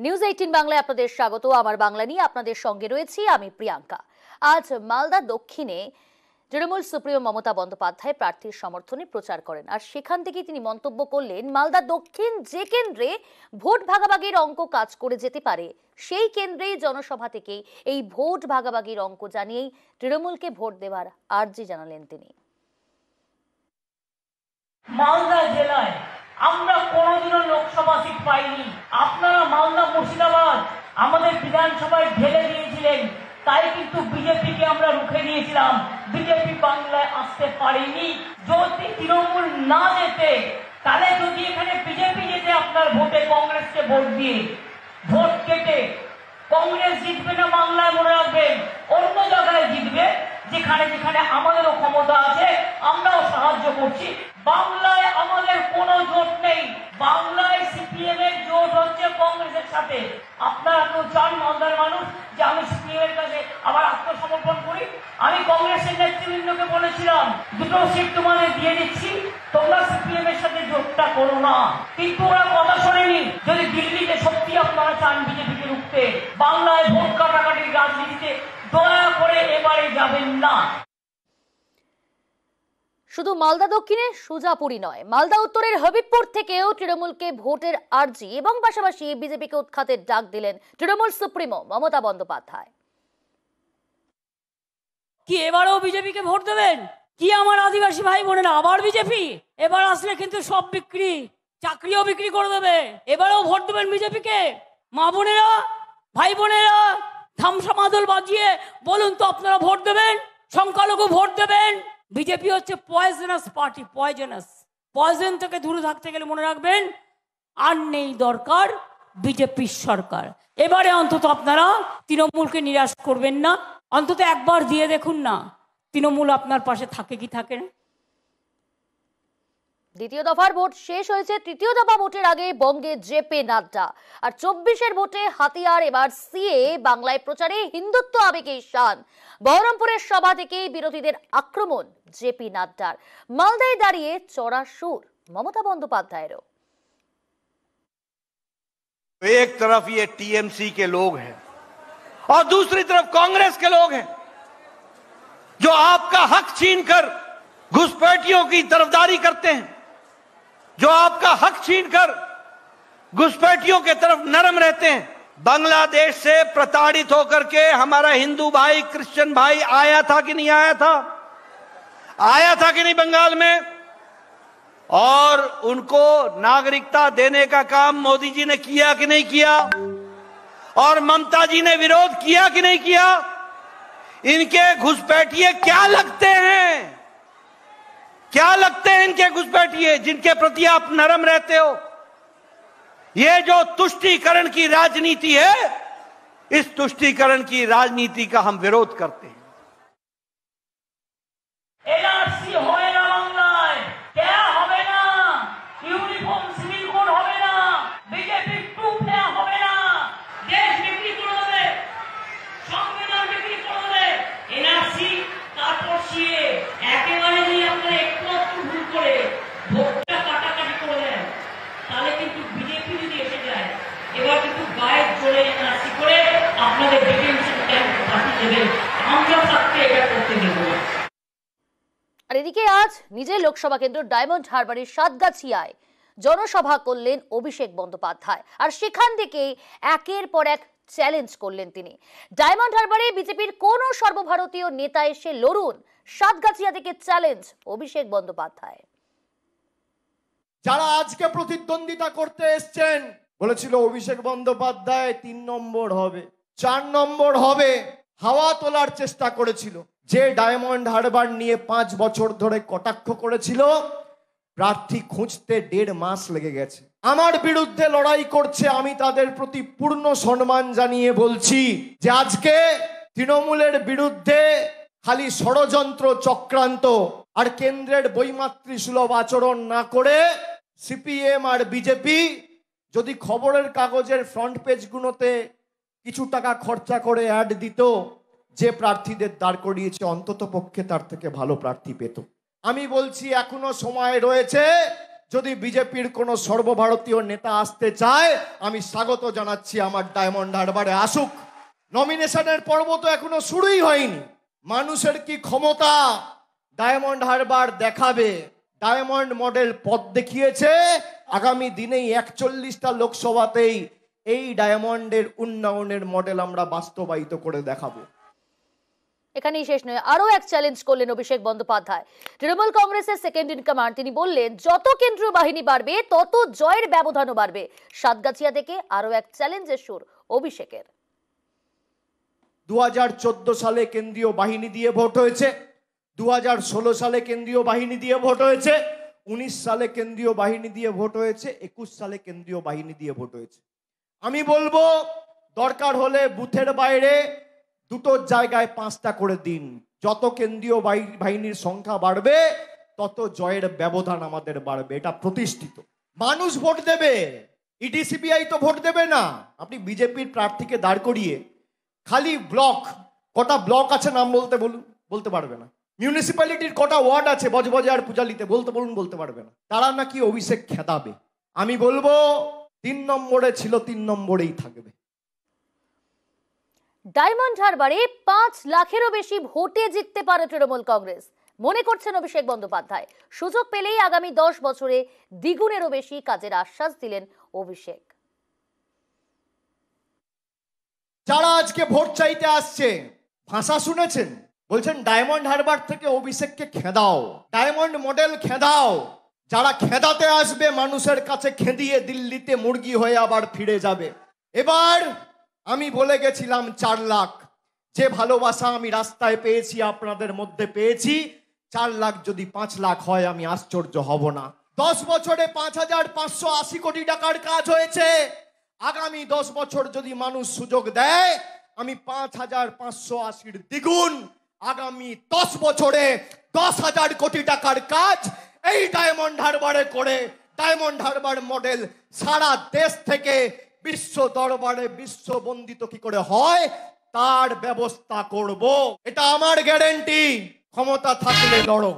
News 18 বাংলায় আপনাদের স্বাগত। আমার বাংলা নিয়ে আপনাদের সঙ্গে রয়েছি আমি প্রিয়াঙ্কা। আজ মালদা দক্ষিণে তৃণমূল সুপ্রিমো মমতা বন্দ্যোপাধ্যায় প্রার্থীর সমর্থনে প্রচার করেন, আর সেখান থেকে তিনি মন্তব্য করলেন, মালদা দক্ষিণ যে কেন্দ্রে ভোট ভাগাভাগির অঙ্ক কাজ করে যেতে পারে সেই কেন্দ্রেই জনসভা থেকেই এই ভোট ভাগাভাগির অঙ্ক জানিয়েই তৃণমূলকে ভোট দেওয়ার আর্জি জানালেন তিনি। মালদা জেলায় আমরা কোনোদিনও লোকসভা সিট পাইনি। আপনারা মালদা মুর্শিদাবাদ আমাদের বিধানসভায় ঢেলে দিয়েছিলেন, তাই কিন্তু বিজেপিকে আমরা রুখে দিয়েছিলাম। বিজেপি বাংলায় আসতে পারেনি। যদি তৃণমূল না যেতে, তাহলে যদি এখানে বিজেপি যেতে আপনার ভোটে কংগ্রেসকে ভোট দিয়ে ভোট কেটে, কংগ্রেস জিতবে না বাংলায়, মনে রাখবেন, অন্য জায়গায় জিতবে। যেখানে যেখানে আমাদেরও ক্ষমতা আছে আমরাও সাহায্য করছি। বাংলায় আমাদের কোনো জোট নেই। বাংলায় সিপিএম এর জোট হচ্ছে কংগ্রেসের সাথে। আপনারা কেউ চান মালদার মানুষ যে আমি সিপিএম এর কাছে আবার আত্মসমর্পণ করি? আমি কংগ্রেসের নেতৃবৃন্দকে বলেছিলাম, দুটো সিট তোমাদের দিয়ে দিচ্ছি, তোমরা সিপিএম এর সাথে জোটটা করো না। কিন্তু ওরা কথা শোনেনি। যদি দিল্লিতে সত্যি আপনারা চান বিজেপিকে রুখতে, বাংলায় ভোট কাটাকাটির রাজনীতিতে দয়া করে এবারে যাবেন না। শুধু মালদা দক্ষিণে সুজাপুরি নয়, মালদা উত্তরের হবিবপুর থেকেও তৃণমূলকে ভোটের আর্জি এবং পাশাপাশি বিজেপিকে উৎখাতের ডাক দিলেন তৃণমূল সুপ্রিমো মমতা বন্দ্যোপাধ্যায়। কি এবারও বিজেপিকে ভোট দেবেন? কি আমার আদিবাসী ভাই বোনেরা, আবার বিজেপি? এবার আসলে কিন্তু সব বিক্রি, চাকরিও বিক্রি করে দেবে। এবারেও ভোট দেবেন বিজেপিকে? মা বোনেরা, ভাই বোনেরা, ধামসা মাদল বাজিয়ে বলুন তো আপনারা ভোট দেবেন? সংখ্যালঘু ভোট দেবেন? বিজেপি হচ্ছে পয়জনাস পার্টি, পয়জন থেকে দূরে থাকতে গেলে মনে রাখবেন, আর নেই দরকার বিজেপির সরকার। এবারে অন্তত আপনারা তৃণমূলকে নিরাশ করবেন না, অন্তত একবার দিয়ে দেখুন না তৃণমূল আপনার পাশে থাকে কি থাকে না। দ্বিতীয় দফার ভোট শেষ হয়েছে। তৃতীয় দফা ভোটের আগে বঙ্গে জেপি নাড্ডা, আর 24-এর ভোটে হাতিয়ার এবার সিএ। বাংলায় প্রচারে হিন্দুত্ব আবেগেই শান। বহরমপুরের সভা থেকেই বিরোধীদের আক্রমণ জেপি নাড্ডার। মালদায় দাঁড়িয়ে চড়া সুর মমতা বন্দ্যোপাধ্যায়েরও। एक तरफ ये टीएमसी के लोग हैं और दूसरी तरफ कांग्रेस के लोग हैं जो आपका हक छीनकर घुसपैठियों की तरफदारी करते हैं, जो आपका हक छीनकर घुसपैठियों के तरफ नरम रहते हैं। बांग्लादेश से प्रताड़ित होकर के हमारा हिंदू भाई, क्रिश्चियन भाई आया था कि नहीं आया था? आया था कि नहीं बंगाल में? और उनको नागरिकता देने का काम मोदी जी ने किया कि नहीं किया? और ममता जी ने विरोध किया कि नहीं किया? इनके घुसपैठिए क्या लगते हैं? क्या लगते हैं इनके घुसपैठिए जिनके प्रति आप नरम रहते हो? ये जो तुष्टीकरण की राजनीति है, इस तुष्टीकरण की राजनीति का हम विरोध करते हैं। এনআরসি হয় না বাংলায়, কে হবে না, ইউনিফর্ম সিভিল কোড হবে না, বিজেপি টুপ নেওয়া হবে না, দেশ বিক্রি করে দেবে, সংবিধান বিক্রি করে দেবে। এনআরসি তারপর সিএ একেবারে যদি আপনারা একটু ভুল করে ভোটটা কাটাকাটি করে দেন, তাহলে কিন্তু বিজেপি যদি এসে যায়, এবার কিন্তু গায়ের জোরে এনআরসি করে আপনাদের ডিটেনশন ক্যাম্প পাঠিয়ে দেবেন। আমরা থাকতে এটা করতে দেব না। আর এদিকে আজ নিজের লোকসভা কেন্দ্র ডায়মন্ড হারবারের সাতগাছিয়ায় জনসভা করলেন অভিষেক বন্দ্যোপাধ্যায়, আর সেখান থেকেই একের পর এক চ্যালেঞ্জ করলেন তিনি। ডায়মন্ড হারবারে বিজেপির কোন সর্বভারতীয় নেতা এসে লড়ুন, সাতগাছিয়া থেকে চ্যালেঞ্জ অভিষেক বন্দ্যোপাধ্যায়। যারা আজকে প্রতিদ্বন্দ্বিতা করতে এসছেন, বলেছিল অভিষেক বন্দ্যোপাধ্যায় 3 নম্বর হবে, 4 নম্বর হবে, হাওয়া তোলার চেষ্টা করেছিল। যে ডায়মন্ড হারবার নিয়ে 5 বছর ধরে কটাক্ষ করেছিল, প্রার্থী খুঁজতে 1.5 মাস লেগে গেছে। আমার বিরুদ্ধে লড়াই করছে, আমি তাদের প্রতি পূর্ণ সম্মান জানিয়ে বলছি যে আজকে তৃণমূলের বিরুদ্ধে খালি ষড়যন্ত্র, চক্রান্ত আর কেন্দ্রের বৈমাতৃ সুলভ আচরণ না করে সিপিএম আর বিজেপি যদি খবরের কাগজের ফ্রন্ট পেজগুলোতে কিছু টাকা খরচা করে অ্যাড দিত, যে প্রার্থীদের দাঁড় করিয়েছে অন্তত পক্ষে তার থেকে ভালো প্রার্থী পেত। আমি বলছি এখনো সময় রয়েছে যদি বিজেপির কোনো সর্বভারতীয় নেতা আসতে চায় আমি স্বাগত জানাচ্ছি, আমার ডায়মন্ড হারবারে আসুক। নমিনেশনের পর্ব তো এখনো শুরুই হয়নি। মানুষের কি ক্ষমতা ডায়মন্ড হারবার দেখাবে। ডায়মন্ড মডেল পথ দেখিয়েছে, আগামী দিনেই 41টা লোকসভাতেই এই ডায়মন্ডের উন্নয়নের মডেল আমরা বাস্তবায়িত করে দেখাবো। এখানেই শেষ নয়, আরো এক চ্যালেঞ্জ করলেন অভিষেক বন্দ্যোপাধ্যায়। তৃণমূল কংগ্রেসের সেকেন্ড ইন কমান্ড, তিনি বললেন যত কেন্দ্রীয় বাহিনী বাড়বে তত জয়ের ব্যবধানও বাড়বে। সাতগাছিয়া থেকে আরো এক চ্যালেঞ্জের সুর অভিষেকের। 2014 সালে কেন্দ্রীয় বাহিনী দিয়ে ভোট হয়েছে, 2016 সালে কেন্দ্রীয় বাহিনী দিয়ে ভোট হয়েছে, 19 সালে কেন্দ্রীয় বাহিনী দিয়ে ভোট হয়েছে, 21 সালে কেন্দ্রীয় বাহিনী দিয়ে ভোট হয়েছে। আমি বলবো দরকার হলে বুথের বাইরে দুটো জায়গায় 5টা করে দিন। যত কেন্দ্রীয় বাহিনীর সংখ্যা বাড়বে তত জয়ের ব্যবধান আমাদের বাড়বে, এটা প্রতিষ্ঠিত। মানুষ ভোট দেবে, ইডি সিবিআই তো ভোট দেবে না। আপনি বিজেপির প্রার্থীকে দাঁড় করিয়ে খালি ব্লক, কটা ব্লক আছে নাম বলতে বলুন, বলতে পারবে না। মিউনিসিপ্যালিটির কটা ওয়ার্ড আছে বজবজে আর পূজালিতে, বলতে বলুন, বলতে পারবে না। তারা নাকি অভিষেক খেদাবে। আমি বলবো 3 নম্বরে ছিল, 3 নম্বরেই থাকবে। ডায়মন্ড হারবারে 5 লাখেরও বেশি ভোটে জিততে পারে তৃণমূল কংগ্রেস মনে করছেন অভিষেক বন্দ্যোপাধ্যায়। সুযোগ পেলেই আগামী 10 বছরে দ্বিগুণেরও বেশি কাজের আশ্বাস দিলেন অভিষেক। যারা আজকে ভোট চাইতে আসছে, ভাষা শুনেছেন, বলছেন ডায়মন্ড হারবার থেকে অভিষেককে খেদাও, ডায়মন্ড মডেল খেদাও। যারা খেদাতে আসবে মানুষের কাছে খেদিয়ে দিল্লিতে মুরগি হয়ে আবার ফিরে যাবে। এবার আমি বলে গেছিলাম 4 লাখ, যে ভালোবাসা আমি রাস্তায় পেয়েছি, আপনাদের মধ্যে পেয়েছি, 4 লাখ যদি 5 লাখ হয় আমি আশ্চর্য হব না। 10 বছরে 5,580 কোটি টাকার কাজ হয়েছে। আগামী 10 বছর যদি মানুষ সুযোগ দেয় আমি 5,580 দ্বিগুণ, আগামী 10 বছরে 10,000 কোটি টাকার কাজ এই ডায়মন্ড হারবারে করে ডায়মন্ড হারবার মডেল সারা দেশ থেকে বিশ্ব দরবারে বিশ্ববন্দিত কি করে হয় তার ব্যবস্থা করব। এটা আমার গ্যারান্টি। ক্ষমতা থাকলে লড়ো।